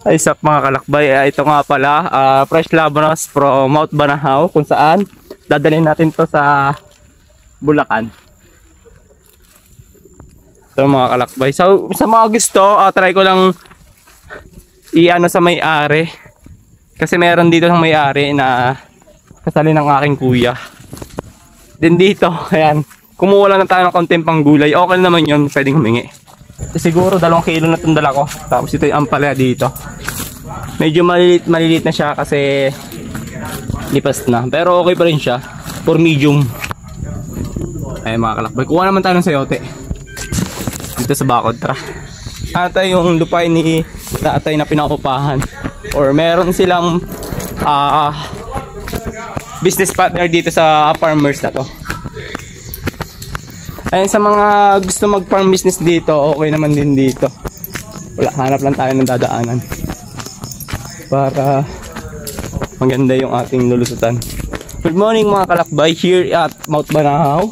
Ay sap mga kalakbay, ito nga pala, fresh labanos from Mount Banahaw, kung saan dadalhin natin to sa Bulacan. Ito mga kalakbay. So, sa mga gusto, try ko lang i-ano sa may-ari. Kasi meron dito ng may-ari na kasali ng aking kuya. Din dito, ayan, kumuha lang na tayo ng konting panggulay. Okay naman yun, pwedeng humingi. Siguro 2 kilo na itong dala ko. Tapos ito yung ampalaya dito. Medyo malilit na siya kasi lipas na. Pero okay pa rin siya for medium. Ay mga kalakbay, kuha naman tayo ng sayote dito sa bakod. Tara. Ata yung lupay ni tatay na pinakupahan. Or meron silang business partner dito sa farmers na to. Ayun, sa mga gusto mag-farm business dito, okay naman din dito. Wala, hanap lang tayo ng dadaanan para maganda yung ating lulusutan. Good morning mga kalakbay, here at Mount Banahaw,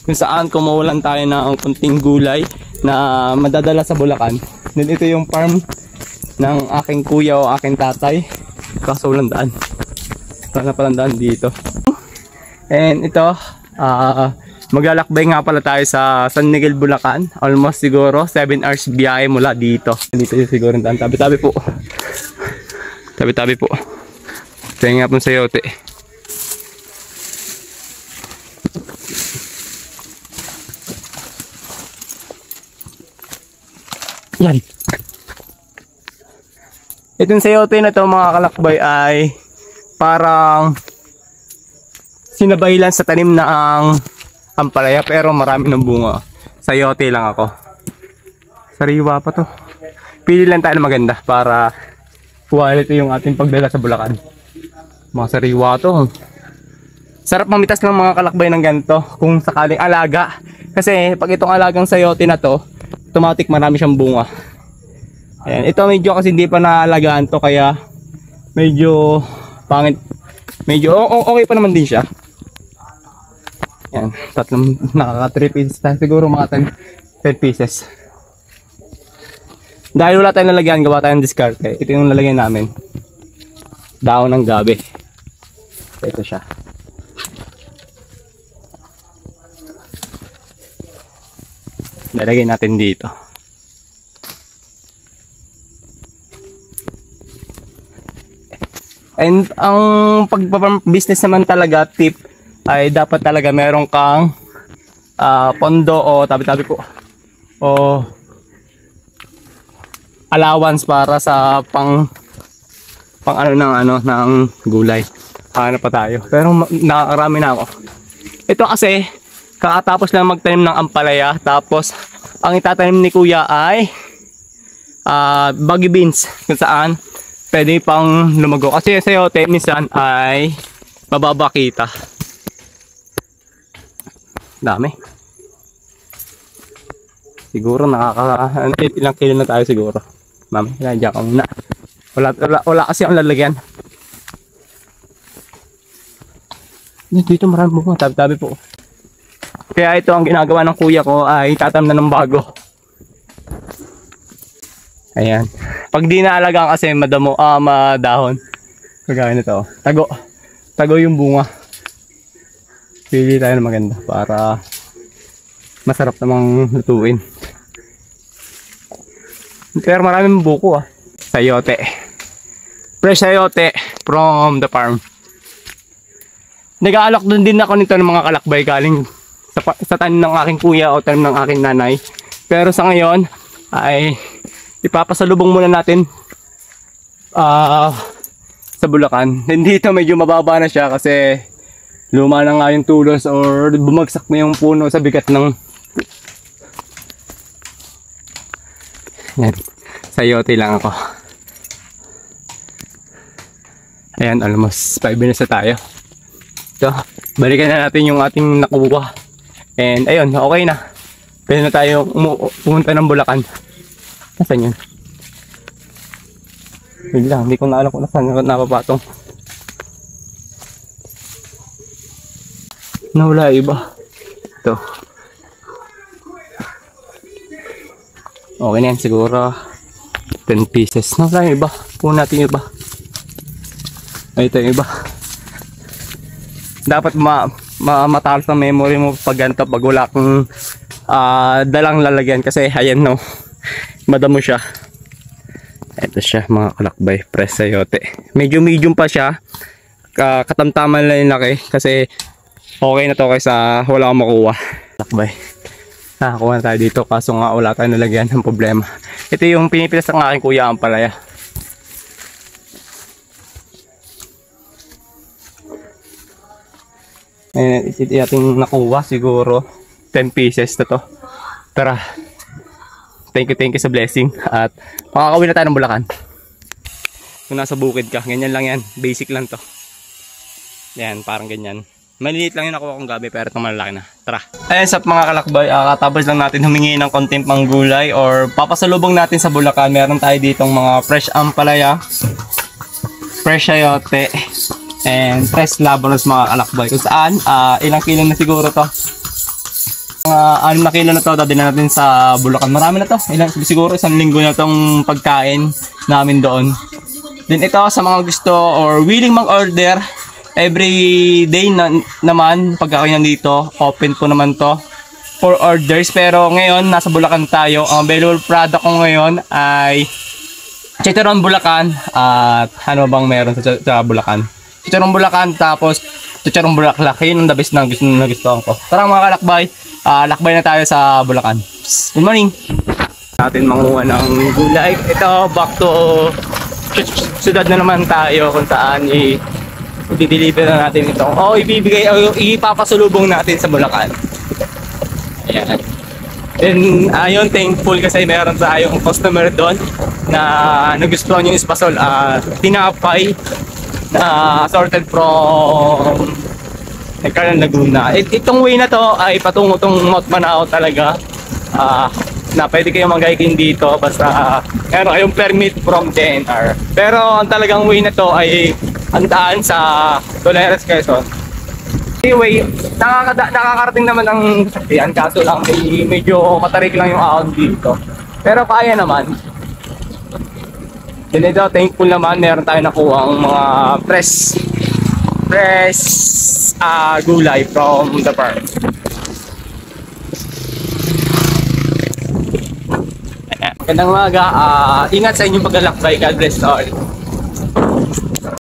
kung saan kumuulan tayo ng kunting gulay na madadala sa Bulacan. Then ito yung farm ng aking kuya o aking tatay. Kaso walang daan. Wala palang daan dito. And ito, maglalakbay nga pala tayo sa San Miguel, Bulacan. Almost siguro 7 hours biyahe mula dito. Dito yung siguro ng tabi-tabi po. Tabi-tabi po. Tayo nga pong sayote. Yan. Itong sayote na to mga kalakbay ay parang sinabay lang sa tanim na ang ampalaya pero marami ng bunga. Sayote lang ako. Sariwa pa to. Pili lang tayo na maganda para quality yung ating pagdala sa Bulacan. Mga sariwa to. Sarap mamitas ng mga kalakbay ng ganito kung sakaling alaga. Kasi pag itong alagang sayote na to, automatic marami siyang bunga. Ayan. Ito medyo kasi hindi pa naalagaan to kaya medyo pangit. Medyo okay pa naman din siya. Yan, tatlong nakaka 3 pieces tayo. Siguro mga 10 pieces. Dahil wala tayong lalagyan, gawa tayong diskarte. Ito yung lalagyan namin. Daon ng gabi. Ito siya. Lalagyan natin dito. And ang pag-business naman talaga, tip, ay dapat talaga meron kang pondo o tabi-tabi po o allowance para sa pang ano ng gulay. Ano pa tayo? Pero nakakarami na ako. Ito kasi kakatapos lang magtanim ng ampalaya, tapos ang itatanim ni kuya ay baggy beans kung saan pwede pang lumago. Kasi sa sayote minsan ay mababa kita. Dami. Siguro ilang kilo na tayo siguro. Mami, nandiyan ka muna. Wala kasi ang lalagyan. Dito marami bunga, tabi-tabi po. Kaya ito ang ginagawa ng kuya ko ay tatam na ng bago. Ayan. Pag di naalagaan kasi madahon. Kagaya nito. Tago yung bunga. Pili tayo ng maganda para masarap namang lutuin. Pero maraming buko Sayote. Fresh sayote from the farm. Nag-aalok din ako nito ng mga kalakbay galing sa tanim ng aking kuya o tanim ng aking nanay. Pero sa ngayon ay ipapasalubong muna natin sa Bulacan. Dito medyo mababa na siya kasi luma na nga yung tulos or bumagsak na yung puno sa bigat ng yan. Sayote lang ako. Ayan, almost 5 minutes na tayo. So, balikan na natin yung ating nakuha. And ayun, okay na. Pwede na tayo pumunta ng Bulacan. Nasaan yun? Wait lang, hindi ko na alam kung nasaan napapatong. Nawala iba. Ito. Okay na yan siguro. 10 pieces. Nawala iba. Kunin natin yung iba. Ay, ito yung iba. Dapat matalas ang memory mo pag ganito, pag wala kang dalang lalagyan. Kasi ayan no, madamo siya. Ito siya mga kalakbay, press sayote. Medyo medium pa siya. Katamtaman lang yung laki. Kasi okay na to kaysa wala akong makuha. Kalakbay, nakakuha na tayo dito. Kaso nga wala tayong nalagyan ng problema. Ito yung pinipilas ng aking kuya ang palaya. Ayan, ito ating nakuha siguro 10 pieces na to. Tara, thank you sa blessing. At makakawin na tayo ng Bulacan. Kung nasa bukid ka, ganyan lang yan, basic lang to. Yan, parang ganyan. Maliliit lang yung nakuha kong gabi, pero itong malalaki na. Tara. Ayan sa mga kalakbay, katapos lang natin humingi ng konting panggulay or papasalubong natin sa Bulacan. Meron tayo ditong mga fresh ampalaya, fresh sayote, and fresh labanos mga kalakbay. Kung saan, ilang kilo na siguro to. Mga 6 na kilo na to, dadalhin natin sa Bulacan. Marami na to. Siguro 1 linggo na tong pagkain namin doon. Then ito sa mga gusto or willing mag-order, every day naman pag ako nandito, open po naman to for orders. Pero ngayon, nasa Bulacan tayo. Ang available product ko ngayon ay Chicharon Bulacan. At ano bang meron sa Bulacan? Chicharon Bulacan, tapos Chicharon Bulaklak. Yun ang the best na gusto ko. Tara mga kalakbay, lakbay na tayo sa Bulacan. Good morning. Natin manguha ng gulay. Ito, back to siyudad na naman tayo kung saan i-deliver na natin ito. Ibibigay o ipapasulubong natin sa Bulacan. Ayan. Then, ayun, thankful kasi meron tayong customer doon na nagustuhan yung espasol at tinapay na sorted from Nagkaroon Laguna. Itong way na to ay patungo tong Mount Manao talaga. Na pwede kayong mag-hiking dito basta meron kayong permit from DNR. Pero ang talagang way na to ay ang daan sa Dolores, Quezon. Anyway, nakakarating naman ang sasakyan, kaso lang medyo matarik lang yung ahon dito. Pero kaya naman. Then ito, thankful naman, meron tayo nakuha ang mga fresh gulay from the farm. Magandang umaga, ingat sa inyong paglalakbay. God bless all.